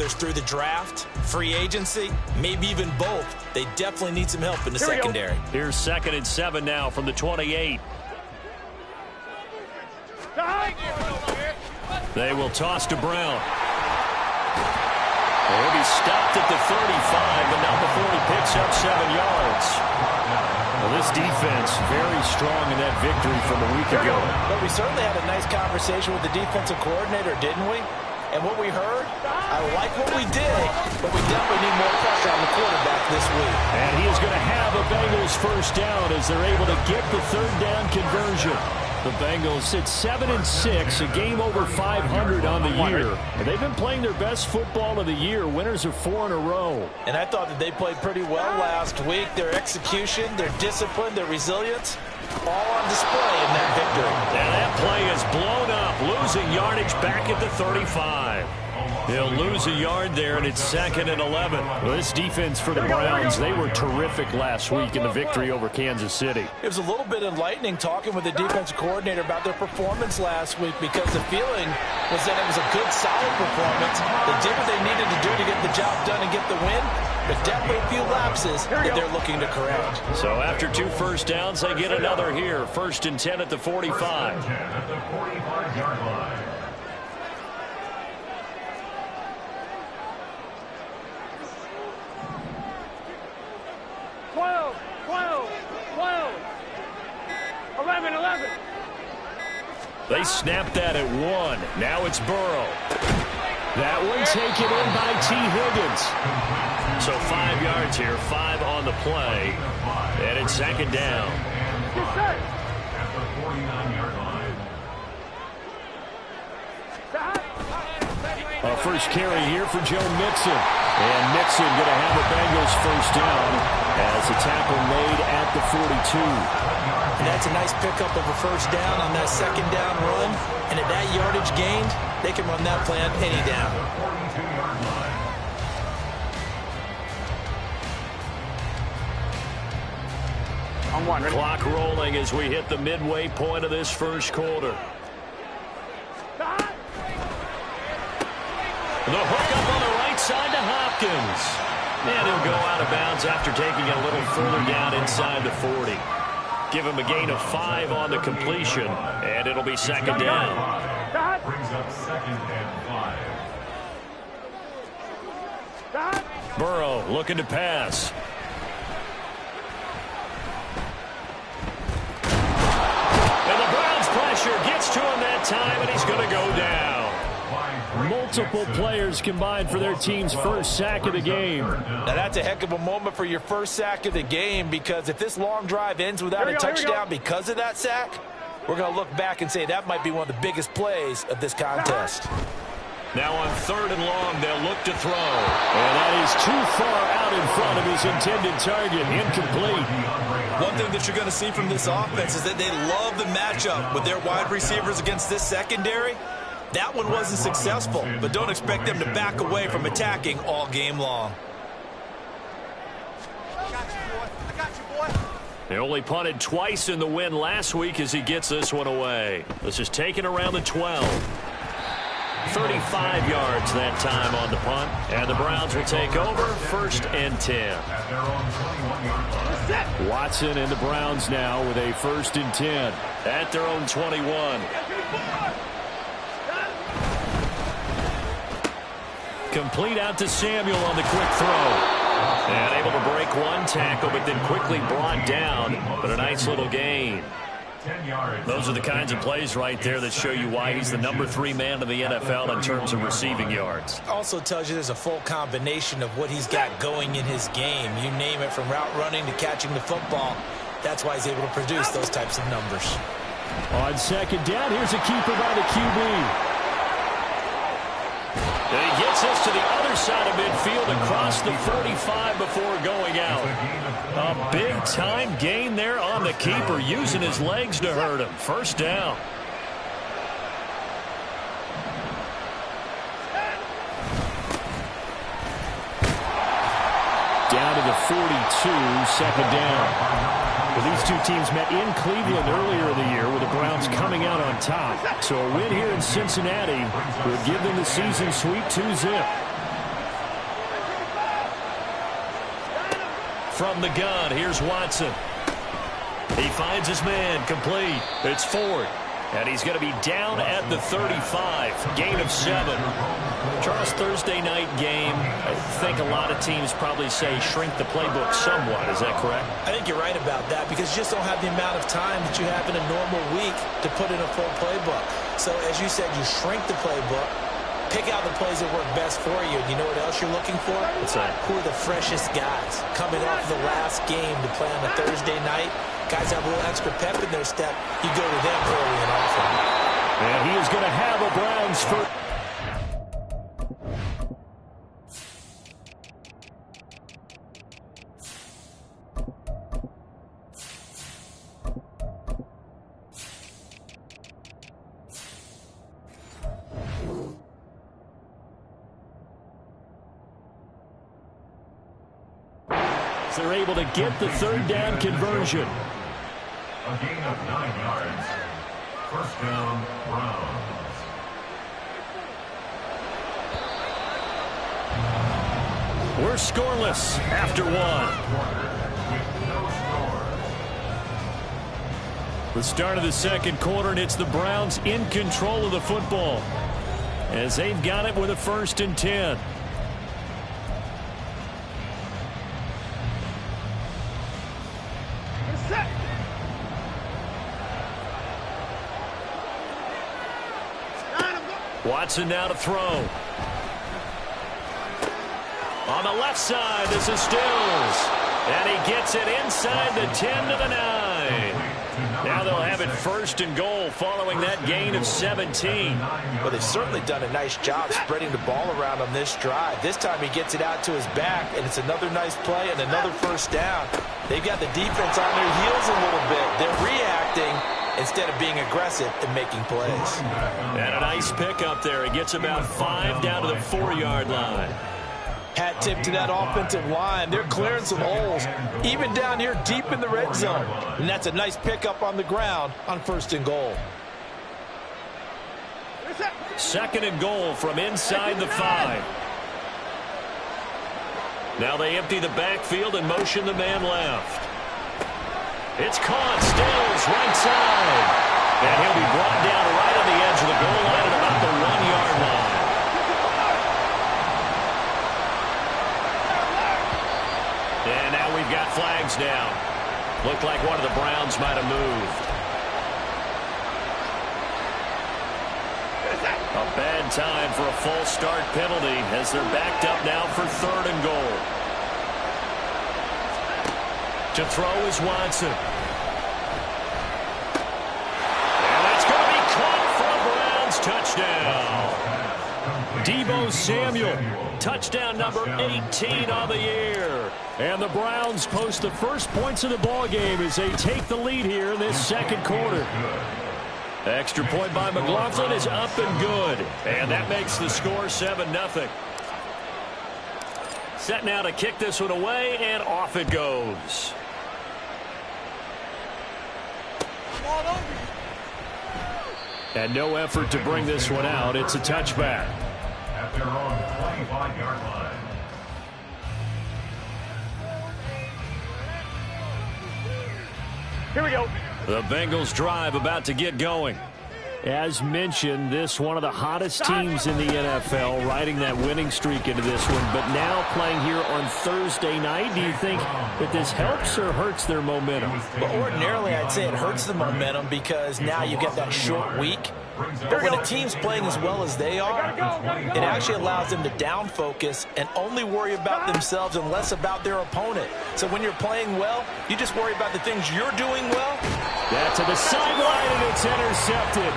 whether it's through the draft, free agency, maybe even both. They definitely need some help in the secondary. Here's 2nd and 7 now from the 28. They will toss to Brown. He'll be stopped at the 35, but not before he picks up 7 yards. Well, this defense very strong in that victory from a week ago. But we certainly had a nice conversation with the defensive coordinator, didn't we? And what we heard, I like what we did, but we definitely need more pressure on the quarterback this week. And he is going to have a Bengals first down as they're able to get the 3rd down conversion. The Bengals sit 7-6, a game over 500 on the year. And they've been playing their best football of the year, winners of 4 in a row. And I thought that they played pretty well last week. Their execution, their discipline, their resilience, all on display in that victory. And that play is blown up, losing yardage back at the 35. He'll lose a yard there, and it's 2nd and 11. Well, this defense for the Browns, they were terrific last week in the victory over Kansas City. It was a little bit enlightening talking with the defensive coordinator about their performance last week, because the feeling was that it was a good, solid performance. They did what they needed to do to get the job done and get the win, but definitely a few lapses that they're looking to correct. So after 2 first downs, they get another here. 1st and 10 at the 45. 11. They snapped that at 1. Now it's Burrow. That one taken in by T. Higgins. So 5 yards here, 5 on the play. And it's 2nd down. A first carry here for Joe Mixon. And Mixon going to have a Bengals first down as a tackle made at the 42. And that's a nice pickup of a first down on that 2nd down run. And at that yardage gained, they can run that play on any down. On 1. Ready? Clock rolling as we hit the midway point of this first quarter. The hook up on the right side to Hopkins. And he'll go out of bounds after taking it a little further down inside the 40. Give him a gain of 5 on the completion, and it'll be 2nd down. Brings up 2nd and 5. Burrow looking to pass. And the Browns pressure gets to him that time, and he's going to go down. Multiple players combined for their team's first sack of the game. Now that's a heck of a moment for your first sack of the game, because if this long drive ends without a touchdown because of that sack, we're going to look back and say that might be one of the biggest plays of this contest. Now on 3rd and long, they'll look to throw. And that is too far out in front of his intended target. Incomplete. One thing that you're going to see from this offense is that they love the matchup with their wide receivers against this secondary. That one wasn't successful, but don't expect them to back away from attacking all game long. I got you, boy. They only punted twice in the win last week as he gets this one away. This is taken around the 12. 35 yards that time on the punt. And the Browns will take over 1st and 10. Watson and the Browns now with a 1st and 10 at their own 21. Complete out to Samuel on the quick throw. And able to break one tackle, but then quickly brought down. But a nice little gain. Those are the kinds of plays right there that show you why he's the number 3 man in the NFL in terms of receiving yards. Also tells you there's a full combination of what he's got going in his game. You name it, from route running to catching the football. That's why he's able to produce those types of numbers. On 2nd down, here's a keeper by the QB. And he gets us to the other side of midfield across the 35 before going out. A big-time gain there on the keeper, using his legs to hurt him. First down. Down to the 42, 2nd down. Well, these two teams met in Cleveland earlier in the year with the Browns coming out on top. So a win here in Cincinnati would give them the season sweep 2-zip. From the gun, here's Watson. He finds his man, complete. It's Ford. And he's going to be down at the 35. Gain of 7. Charles, Thursday night game, I think a lot of teams probably say shrink the playbook somewhat. Is that correct? I think you're right about that because you just don't have the amount of time that you have in a normal week to put in a full playbook. So as you said, you shrink the playbook, pick out the plays that work best for you. And you know what else you're looking for? What's that? Who are the freshest guys coming off the last game to play on a Thursday night? Guys have a little extra pep in their step. You go to them early and often. And he is going to have a Browns first. They're able to get the third down conversion. A gain of 9 yards. First down, Browns. We're scoreless after 1. The start of the second quarter, and it's the Browns in control of the football as they've got it with a 1st and 10. Watson now to throw. On the left side, this is Stills. And he gets it inside the 10 to the 9. Now they'll have it 1st and goal following that gain of 17. Well, they've certainly done a nice job spreading the ball around on this drive. This time he gets it out to his back, and it's another nice play and another 1st down. They've got the defense on their heels a little bit. They're reacting instead of being aggressive and making plays. And a nice pick up there. He gets about 5 down to the 4-yard line. Hat tip to that offensive line. They're clearing some holes, even down here deep in the red zone. And that's a nice pickup on the ground on 1st and goal. 2nd and goal from inside the 5. Now they empty the backfield and motion the man left. It's caught. Stills right side. And he'll be brought down right on the edge of the goal line at about the 1-yard line. And now we've got flags down. Looked like one of the Browns might have moved. A bad time for a false start penalty as they're backed up now for 3rd and goal. To throw is Watson. And that's going to be caught for a Browns touchdown. Deebo Samuel, touchdown number 18 on the year. And the Browns post the first points of the ball game as they take the lead here in this second quarter. Extra point by McLaughlin is up and good. And that makes the score 7-0. Set now to kick this one away, and off it goes. And no effort to bring this one out. It's a touchback. At their own 25-yard line. Here we go. The Bengals drive about to get going. As mentioned, this one of the hottest teams in the NFL, riding that winning streak into this one, but now playing here on Thursday night. Do you think that this helps or hurts their momentum? Well, ordinarily, I'd say it hurts the momentum because now you get that short week. But when a team's playing as well as they are, it actually allows them to down focus and only worry about themselves and less about their opponent. So when you're playing well, you just worry about the things you're doing well. That's to the sideline, and it's intercepted.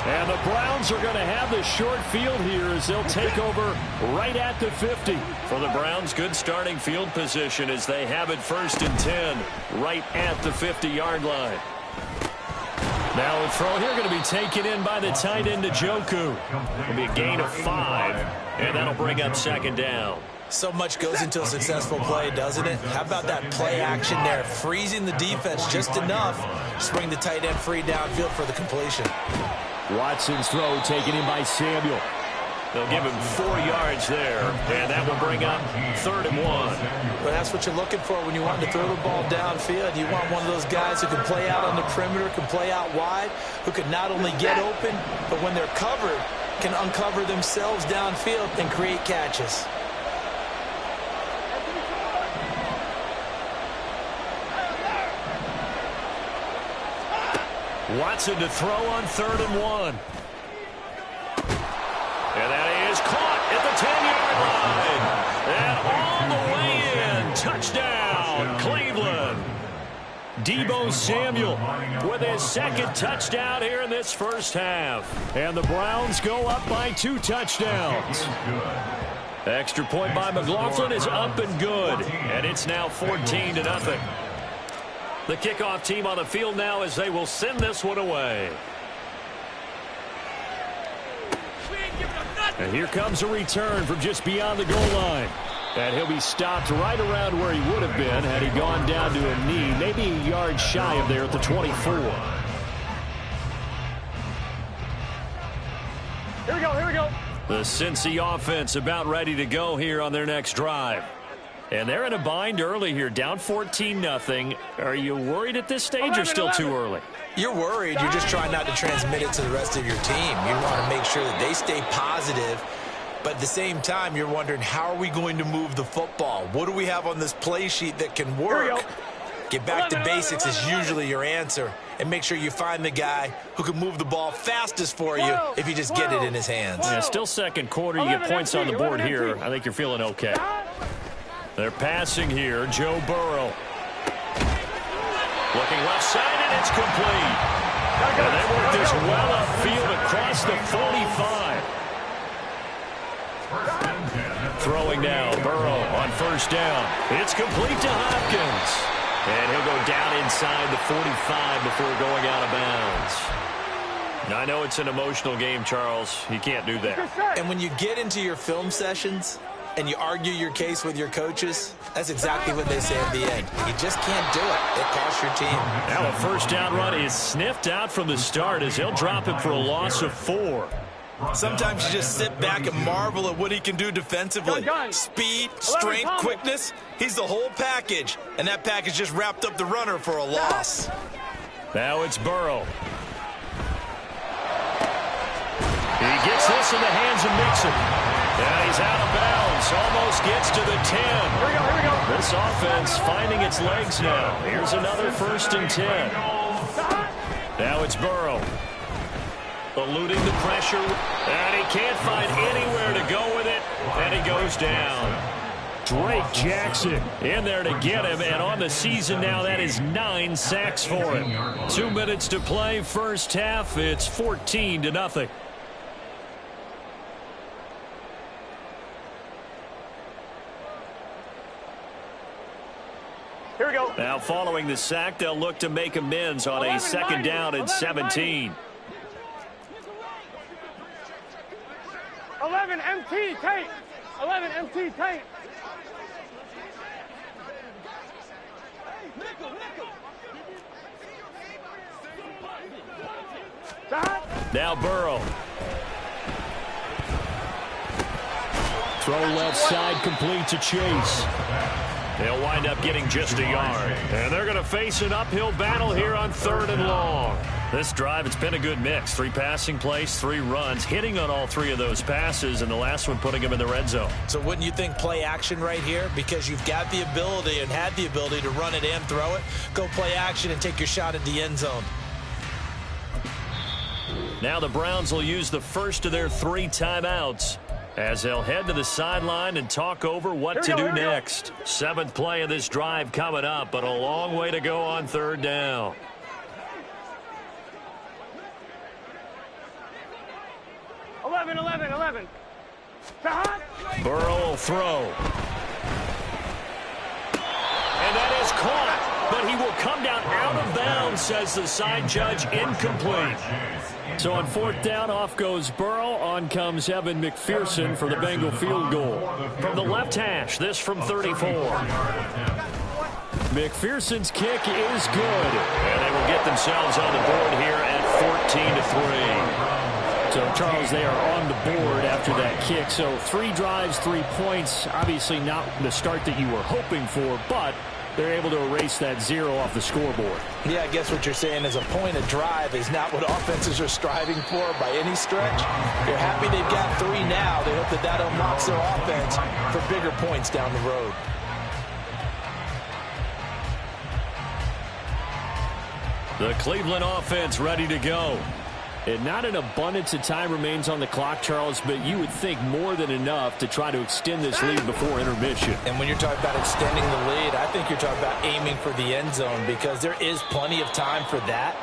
And the Browns are going to have the short field here as they'll take over right at the 50. For the Browns, good starting field position as they have it 1st and 10 right at the 50-yard line. Now the throw here going to be taken in by the tight end, Njoku. It'll be a gain of 5, and that'll bring up 2nd down. So much goes into a successful play, doesn't it? How about that play action there, freezing the defense just enough to bring the tight end free downfield for the completion. Watson's throw taken in by Samuel. They'll give him 4 yards there, and that will bring up 3rd and 1. Well, that's what you're looking for when you want to throw the ball downfield. You want one of those guys who can play out on the perimeter, can play out wide, who can not only get open, but when they're covered, can uncover themselves downfield and create catches. Watson to throw on 3rd and 1. And that is caught at the 10-yard line. And all the way in. Touchdown, Cleveland. Deebo Samuel with his 2nd touchdown here in this first half. And the Browns go up by 2 touchdowns. Extra point by McLaughlin is up and good. And it's now 14-0. The kickoff team on the field now as they will send this one away. And here comes a return from just beyond the goal line. And he'll be stopped right around where he would have been had he gone down to a knee, maybe a yard shy of there at the 24. Here we go, here we go. The Cincy offense about ready to go here on their next drive. And they're in a bind early here, down 14-0. Are you worried at this stage or still too early? You're worried. You're just trying not to transmit it to the rest of your team. You want to make sure that they stay positive. But at the same time, you're wondering, how are we going to move the football? What do we have on this play sheet that can work? Get back to basics is usually your answer. And make sure you find the guy who can move the ball fastest for you if you just get it in his hands. Yeah, still second quarter. You get points on the board here. I think you're feeling okay. They're passing here. Joe Burrow. Looking left side, and it's complete. And they work this well upfield across the 45. Throwing now, Burrow on 1st down. It's complete to Hopkins. And he'll go down inside the 45 before going out of bounds. Now, I know it's an emotional game, Charles. You can't do that. And when you get into your film sessions and you argue your case with your coaches, that's exactly what they say at the end. You just can't do it. It costs your team. Now a 1st down run is sniffed out from the start as he'll drop it for a loss of 4. Sometimes you just sit back and marvel at what he can do defensively. Speed, strength, quickness, he's the whole package. And that package just wrapped up the runner for a loss. Now it's Burrow. He gets this in the hands of Mixon. And he's out of bounds. Almost gets to the 10. Here we go. This offense finding its legs now. Here's another 1st and 10. Now it's Burrow. Eluding the pressure. And he can't find anywhere to go with it. And he goes down. Drake Jackson in there to get him. And on the season now, that is 9 sacks for him. 2 minutes to play. First half. It's 14-0. Here we go. Now following the sack, they'll look to make amends on a 2nd down and 17. 11 MT tape. 11 MT tape. Now Burrow. Throw left side complete to Chase. They'll wind up getting just a yard. And they're going to face an uphill battle here on 3rd and long. This drive, it's been a good mix. 3 passing plays, 3 runs, hitting on all 3 of those passes, and the last one putting him in the red zone. So wouldn't you think play action right here? Because you've got the ability and had the ability to run it and throw it. Go play action and take your shot at the end zone. Now the Browns will use the first of their 3 timeouts as they'll head to the sideline and talk over what to do next. 7th play of this drive coming up, but a long way to go on 3rd down. Eleven. Burrow will throw. And that is caught, but he will come down out of bounds, says the side judge, incomplete. So on 4th down, off goes Burrow. On comes Evan McPherson for the Bengal field goal. From the left hash, this from 34. McPherson's kick is good. And they will get themselves on the board here at 14-3. So, Charles, they are on the board after that kick. So 3 drives, 3 points. Obviously not the start that you were hoping for, but they're able to erase that 0 off the scoreboard. Yeah, I guess what you're saying is a point of drive is not what offenses are striving for by any stretch. They're happy they've got 3 now. They hope that that unlocks their offense for bigger points down the road. The Cleveland offense ready to go. And not an abundance of time remains on the clock, Charles, but you would think more than enough to try to extend this lead before intermission. And when you're talking about extending the lead, I think you're talking about aiming for the end zone because there is plenty of time for that.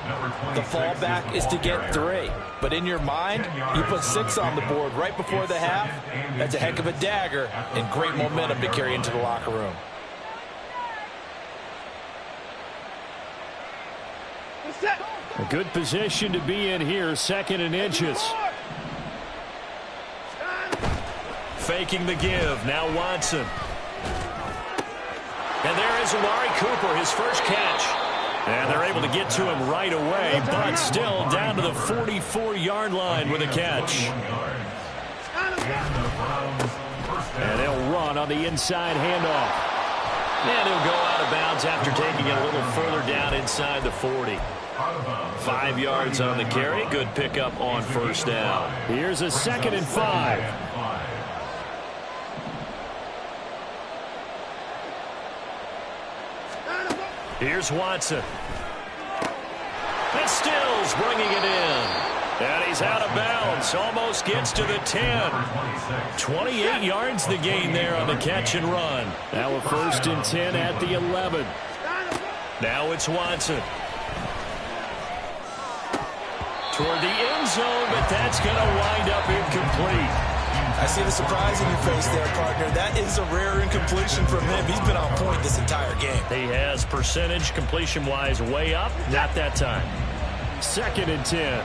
The fallback is to get 3. But in your mind, you put 6 on the board right before the half. That's a heck of a dagger and great momentum to carry into the locker room. A good position to be in here, 2nd and inches. Faking the give, now Watson. And there is Amari Cooper, his first catch. And they're able to get to him right away, but still down to the 44-yard line with a catch. And they'll run on the inside handoff. And he'll go out of bounds after taking it a little further down inside the 40. 5 yards on the carry. Good pickup on first down. Here's a 2nd and 5. Here's Watson. And Stills bringing it in. And he's out of bounds. Almost gets to the 10. 28 yards the gain there on the catch and run. Now a 1st and 10 at the 11. Now it's Watson. Toward the end zone, but that's going to wind up incomplete. I see the surprise in your face there, partner. That is a rare incompletion from him. He's been on point this entire game. He has percentage completion-wise way up. Not that time. 2nd and 10.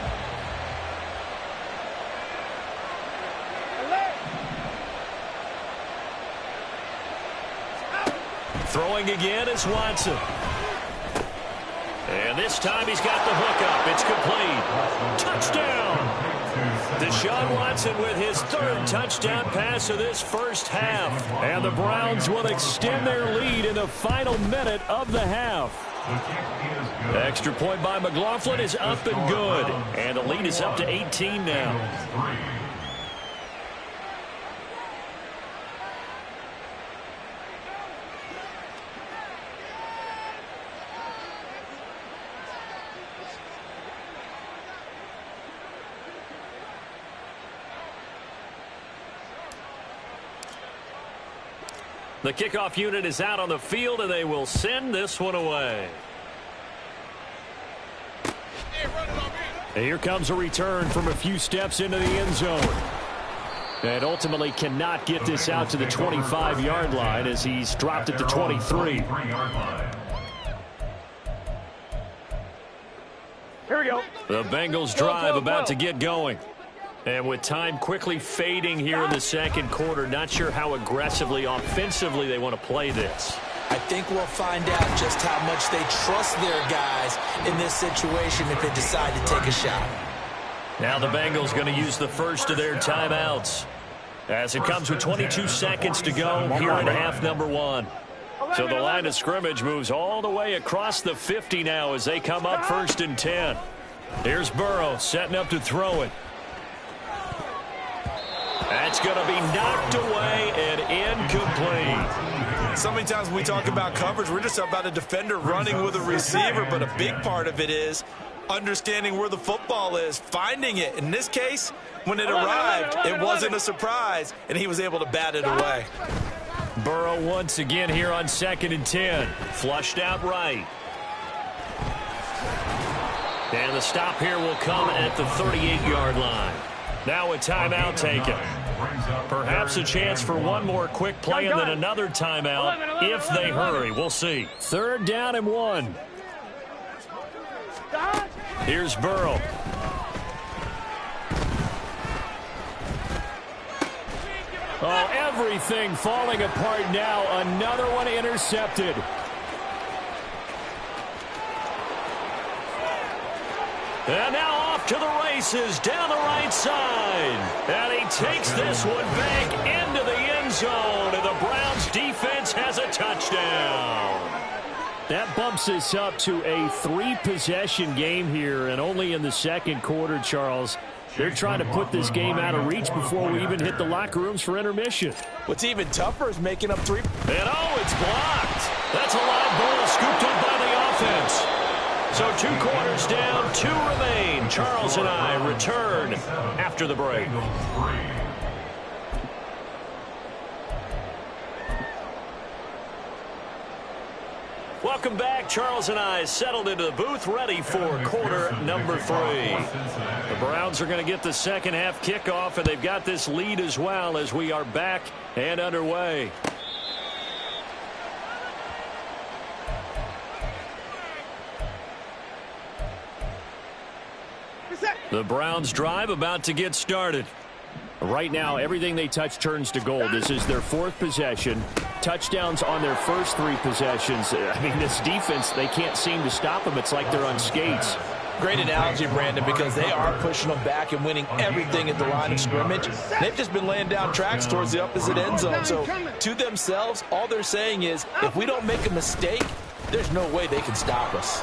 Throwing again is Watson. And this time he's got the hookup. It's complete. Touchdown. Deshaun Watson with his 3rd touchdown pass of this first half. And the Browns will extend their lead in the final minute of the half. The extra point by McLaughlin is up and good. And the lead is up to 18 now. The kickoff unit is out on the field, and they will send this one away. And here comes a return from a few steps into the end zone. And ultimately cannot get this out to the 25-yard line as he's dropped at the 23. Here we go. The Bengals drive about to get going. And with time quickly fading here in the 2nd quarter, not sure how aggressively, offensively they want to play this. I think we'll find out just how much they trust their guys in this situation if they decide to take a shot. Now the Bengals going to use the first of their timeouts as it comes with 22 seconds to go here in half number 1. So the line of scrimmage moves all the way across the 50 now as they come up 1st and 10. Here's Burrow setting up to throw it. That's going to be knocked away and incomplete. So many times when we talk about coverage, we're just about a defender running with a receiver, but a big part of it is understanding where the football is, finding it. In this case, when it arrived, it wasn't a surprise, and he was able to bat it away. Burrow once again here on 2nd and 10. Flushed out right. And the stop here will come at the 38-yard line. Now a timeout taken. Perhaps a chance for one more quick play and then another timeout if they hurry. We'll see. 3rd down and 1. Here's Burrow. Oh, everything falling apart now. Another one intercepted. And now off to the races down the right side. And he takes this one back into the end zone. And the Browns defense has a touchdown. That bumps us up to a 3-possession game here, and only in the second quarter, Charles. They're trying to put this game out of reach before we even hit the locker rooms for intermission. What's even tougher is making up 3. And it's blocked. That's a live ball scooped up by the offense. So 2 quarters down, 2 remain. Charles and I return after the break. Welcome back. Charles and I settled into the booth, ready for quarter number 3. The Browns are going to get the second half kickoff, and they've got this lead as well as we are back and underway. The Browns drive about to get started. Right now, everything they touch turns to gold. This is their 4th possession. Touchdowns on their first 3 possessions. I mean, this defense, they can't seem to stop them. It's like they're on skates. Great analogy, Brandon, because they are pushing them back and winning everything at the line of scrimmage. They've just been laying down tracks towards the opposite end zone. So to themselves, all they're saying is, if we don't make a mistake, there's no way they can stop us.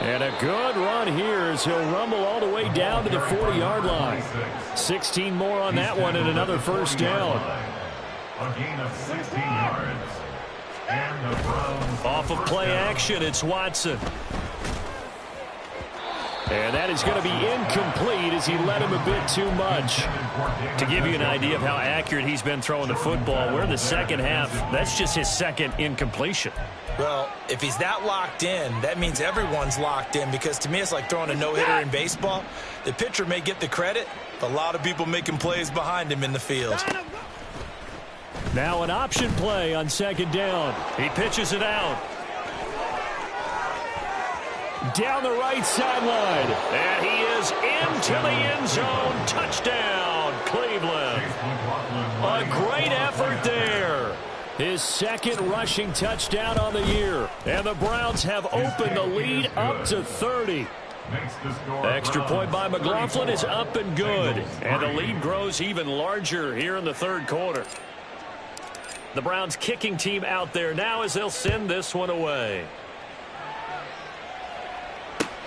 And a good run here as he'll rumble all the way down to the 40-yard line. 16 more on that one and another first down. A gain of 16 yards. And the Browns Off of play action, it's Watson. And that is going to be incomplete as he led him a bit too much. To give you an idea of how accurate he's been throwing the football, we're in the second half. That's just his second incompletion. Well, if he's that locked in, that means everyone's locked in, because to me it's like throwing a no-hitter in baseball. The pitcher may get the credit, but a lot of people making plays behind him in the field. Now an option play on second down. He pitches it out. Down the right sideline. And he is into the end zone. Touchdown, Cleveland. A great effort there. His second rushing touchdown on the year. And the Browns have opened the lead up to 30. Extra point by McLaughlin is up and good. And the lead grows even larger here in the third quarter. The Browns kicking team out there now as they'll send this one away.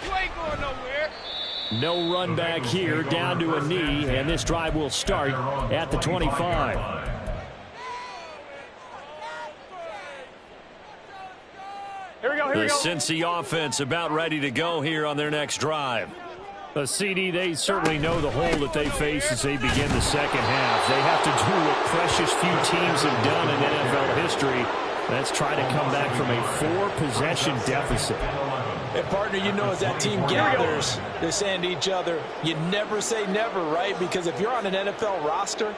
You ain't going nowhere. No run back here, down to a knee, and this drive will start at the 25. Here we go, here The we go. Cincy offense about ready to go here on their next drive. A CD, they certainly know the hole that they face as they begin the second half. They have to do what precious few teams have done in NFL history. That's try to come back from a 4-possession deficit. And, partner, you know, as that team gathers, they're saying to each other, you never say never, right? Because if you're on an NFL roster,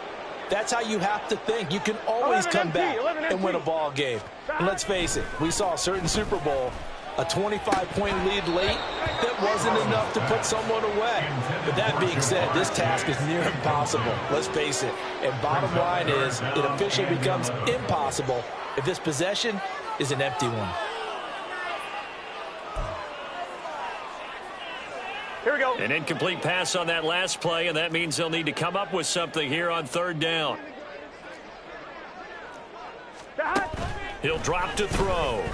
that's how you have to think. You can always come back and win a ball game. And let's face it, we saw a certain Super Bowl, a 25-point lead late, that wasn't enough to put someone away. But that being said, this task is near impossible. Let's face it. And bottom line is, it officially becomes impossible if this possession is an empty one. Here we go. An incomplete pass on that last play, and that means they'll need to come up with something here on third down. He'll drop to throw.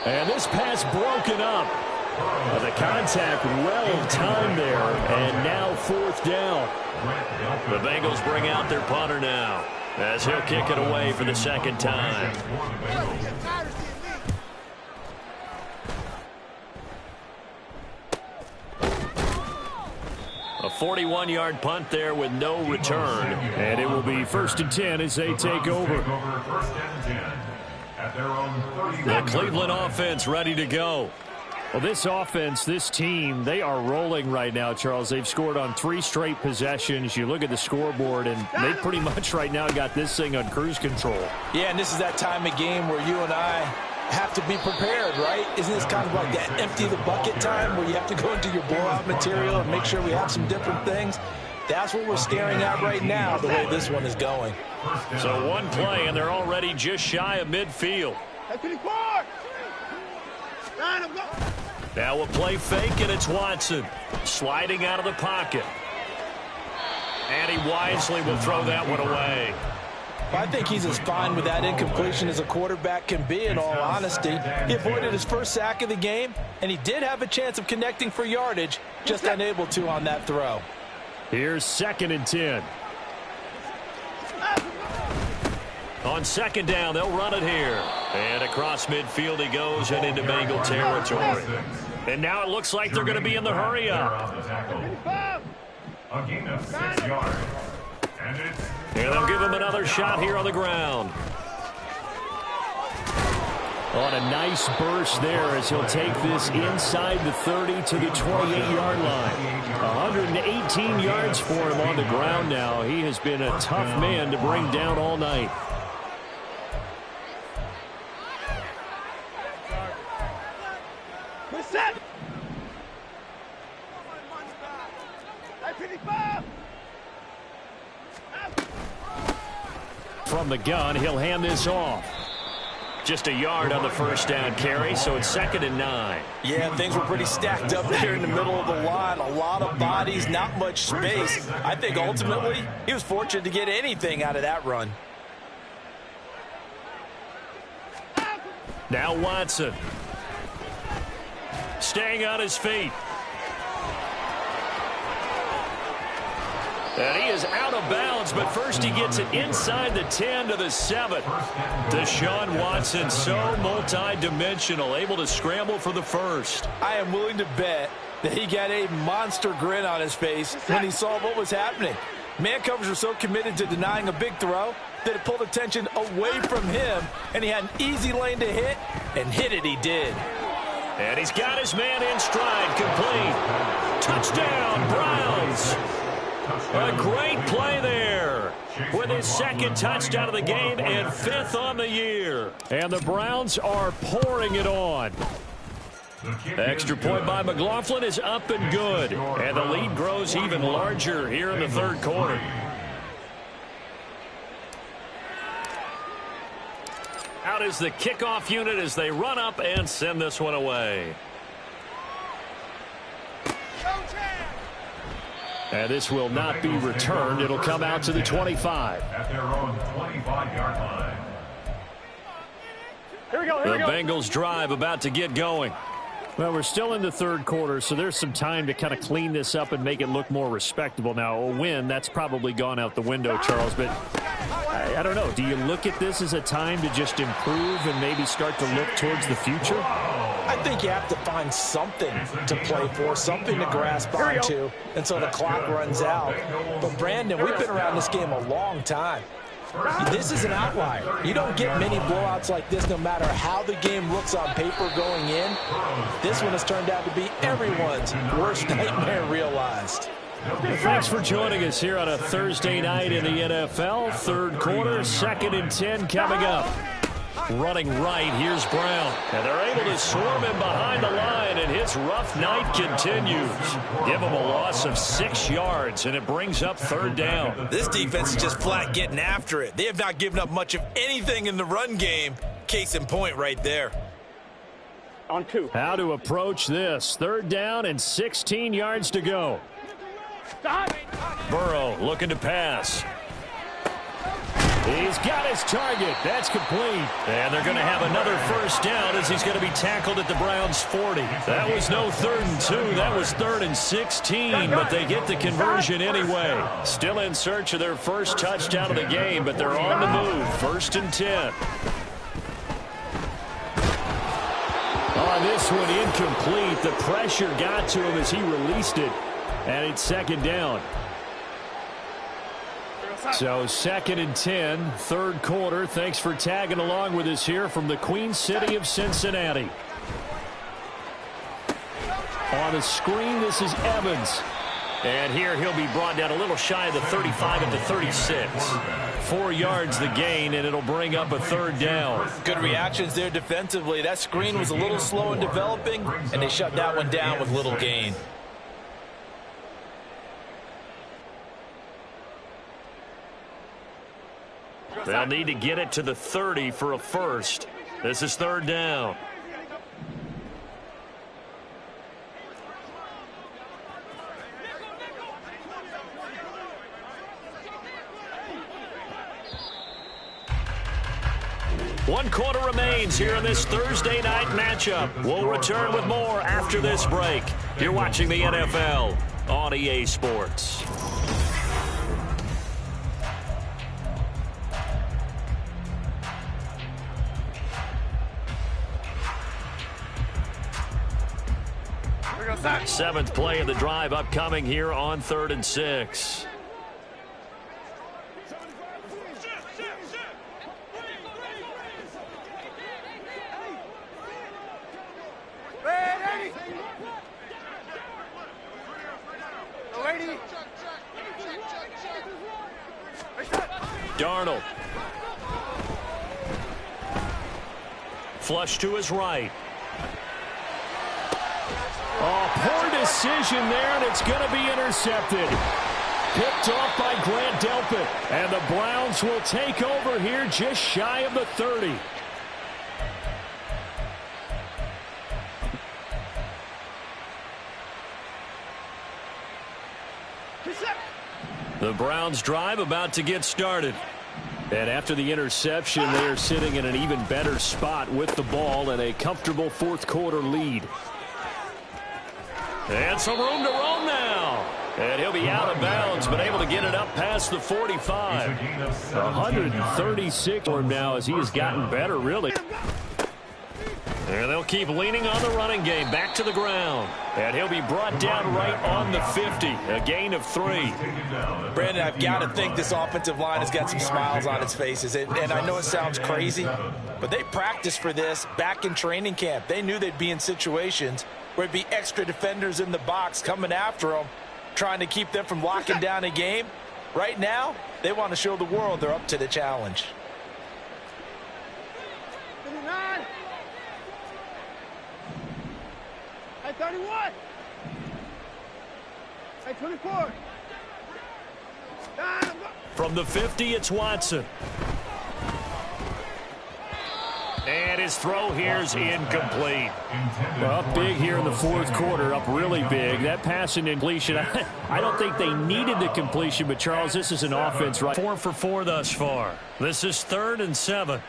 And this pass broken up. The contact well timed there, and now fourth down. The Bengals bring out their punter now as he'll kick it away for the second time. A 41-yard punt there with no return. And it will be 1st and 10 as they take over. The Cleveland offense ready to go. Well, this offense, this team, they are rolling right now, Charles. They've scored on 3 straight possessions. You look at the scoreboard, and they pretty much right now got this thing on cruise control. Yeah, and this is that time of game where you and I have to be prepared, right? Isn't this kind of like that empty the bucket time where you have to go into your blowout material and make sure we have some different things? That's what we're staring at right now, the way this one is going. So one play, and they're already just shy of midfield. Now a play fake, and it's Watson sliding out of the pocket. And he wisely will throw that one away. I think he's as fine with that incompletion as a quarterback can be, in all honesty. He avoided his first sack of the game, and he did have a chance of connecting for yardage, just unable to on that throw. Here's 2nd and 10. On 2nd down, they'll run it here. And across midfield he goes and into Bengal territory. And now it looks like they're going to be in the hurry up. A gain of 6 yards. And it's... And they'll give him another shot here on the ground. On a nice burst there as he'll take this inside the 30 to the 28-yard line. 118 yards for him on the ground now. He has been a tough man to bring down all night. From the gun, he'll hand this off. Just a yard on the first down carry, so it's 2nd and 9. Yeah, things were pretty stacked up there in the middle of the line. A lot of bodies, not much space. I think ultimately he was fortunate to get anything out of that run. Now Watson. Staying on his feet. And he is out of bounds, but first he gets it inside the 10 to the 7. Deshaun Watson, so multi-dimensional, able to scramble for the first. I am willing to bet that he got a monster grin on his face when he saw what was happening. Man covers were so committed to denying a big throw that it pulled attention away from him, and he had an easy lane to hit, and hit it he did. And he's got his man in stride, complete. Touchdown, Browns. A great play there with his 2nd touchdown of the game and 5th on the year. And the Browns are pouring it on. Extra point by McLaughlin is up and good. And the lead grows even larger here in the 3rd quarter. Out is the kickoff unit as they run up and send this one away. And this will not be returned. It'll come out to the 25. At their own 25-yard line. Here we go, here The we go. Bengals drive about to get going. Well, we're still in the 3rd quarter, so there's some time to kind of clean this up and make it look more respectable. Now, a win, that's probably gone out the window, Charles, but I don't know. Do you look at this as a time to just improve and maybe start to look towards the future? I think you have to find something to play for, something to grasp onto until the clock runs out. But, Brandon, we've been around this game a long time. This is an outlier. You don't get many blowouts like this no matter how the game looks on paper going in. This one has turned out to be everyone's worst nightmare realized. Thanks for joining us here on a Thursday night in the NFL. 3rd quarter, 2nd and 10 coming up. Running right, here's Brown. And they're able to swarm him behind the line, and his rough night continues. Give him a loss of 6 yards, and it brings up 3rd down. This defense is just flat getting after it. They have not given up much of anything in the run game. Case in point right there. On 2. How to approach this. 3rd down and 16 yards to go. Stop. Burrow looking to pass. He's got his target. That's complete. And they're going to have another first down as he's going to be tackled at the Browns' 40. That was no 3rd and 2. That was 3rd and 16, but they get the conversion anyway. Still in search of their first touchdown of the game, but they're on the move. 1st and 10. On this one, incomplete. The pressure got to him as he released it. And it's 2nd down. So 2nd and 10, 3rd quarter. Thanks for tagging along with us here from the Queen City of Cincinnati. On the screen, this is Evans. And here he'll be brought down a little shy of the 35 at the 36. 4 yards the gain, and it'll bring up a 3rd down. Good reactions there defensively. That screen was a little slow in developing, and they shut that one down with little gain. They'll need to get it to the 30 for a first. This is 3rd down. 1 quarter remains here in this Thursday night matchup. We'll return with more after this break. You're watching the NFL on EA Sports. Seventh play of the drive upcoming here on 3rd and 6. Darnold. Flush to his right. Oh, poor decision there, and it's going to be intercepted. Picked off by Grant Delpit. And the Browns will take over here just shy of the 30. The Browns drive about to get started. And after the interception, they are sitting in an even better spot with the ball and a comfortable 4th quarter lead. And some room to roam now. And he'll be out of bounds, but able to get it up past the 45. 136 for him now as he has gotten better, really. And they'll keep leaning on the running game. Back to the ground. And he'll be brought down right on the 50. A gain of 3. Brandon, I've got to think this offensive line has got some smiles on its faces. And I know it sounds crazy, but they practiced for this back in training camp. They knew they'd be in situations where it'd be extra defenders in the box coming after them, trying to keep them from locking down a game. Right now, they want to show the world they're up to the challenge. 31. 24. From the 50, it's Watson. And his throw here is incomplete. Well, up big here in the 4th quarter, up really big. That pass and completion, I don't think they needed the completion, but Charles, this is an offense, right? 4 for 4 thus far. This is 3rd and 7.